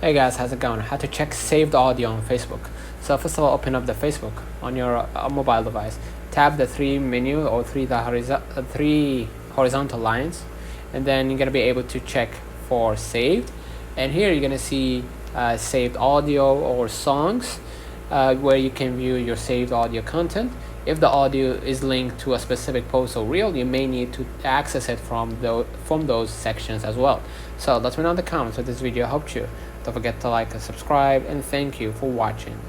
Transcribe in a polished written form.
Hey guys, how's it going? How to check saved audio on Facebook. So first of all, open up the Facebook on your mobile device. Tap the three horizontal lines, and then you're gonna be able to check for saved. And here you're gonna see saved audio or songs, where you can view your saved audio content. If the audio is linked to a specific post or reel, you may need to access it from those sections as well. So let me know in the comments if this video helped you. Don't forget to like and subscribe, and thank you for watching.